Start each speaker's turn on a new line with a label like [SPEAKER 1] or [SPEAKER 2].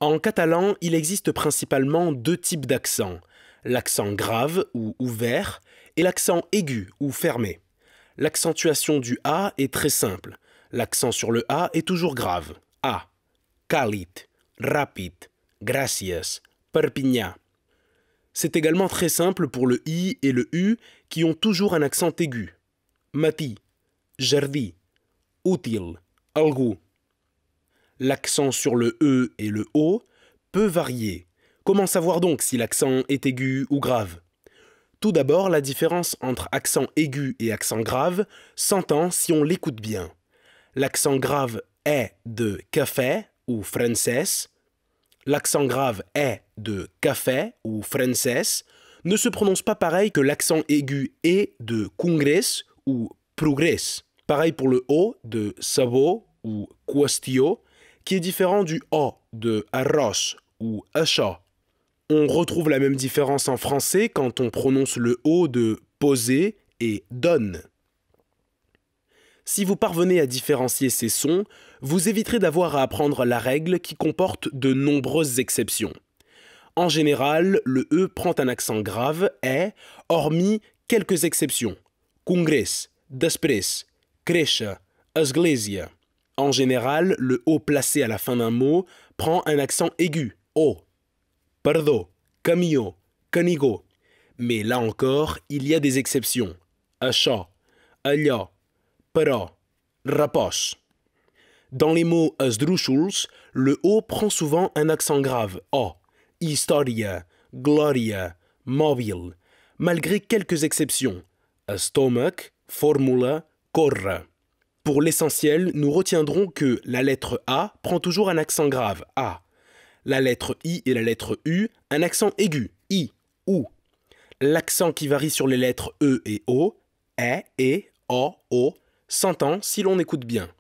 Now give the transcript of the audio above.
[SPEAKER 1] En catalan, il existe principalement deux types d'accents, l'accent grave ou ouvert et l'accent aigu ou fermé. L'accentuation du A est très simple. L'accent sur le A est toujours grave. A. Càlid, ràpid, gràcies, Perpinyà. C'est également très simple pour le I et le U qui ont toujours un accent aigu. Matí, jardí, útil, algú. L'accent sur le E et le O peut varier. Comment savoir donc si l'accent est aigu ou grave? Tout d'abord, la différence entre accent aigu et accent grave s'entend si on l'écoute bien. L'accent grave est de café ou francès. L'accent grave est de café ou francès ne se prononce pas pareil que l'accent aigu est de congrès ou progrès. Pareil pour le O de sabó ou qüestió, qui est différent du O de arròs ou això. On retrouve la même différence en français quand on prononce le O de poser et donne. Si vous parvenez à différencier ces sons, vous éviterez d'avoir à apprendre la règle qui comporte de nombreuses exceptions. En général, le E prend un accent grave et, hormis quelques exceptions. Congrés, després, créixer, església. En général, le O placé à la fin d'un mot prend un accent aigu, O. Perdó, camió, canigó. Mais là encore, il y a des exceptions. Això, allò, però, repòs. Dans les mots esdrúixols, le O prend souvent un accent grave, O. Història, glòria, mòbil, malgré quelques exceptions. Estómac, fórmula, córrer. Pour l'essentiel, nous retiendrons que la lettre A prend toujours un accent grave, A. La lettre I et la lettre U, un accent aigu, I, OU. L'accent qui varie sur les lettres E et O, E, E, O, O, s'entend si l'on écoute bien.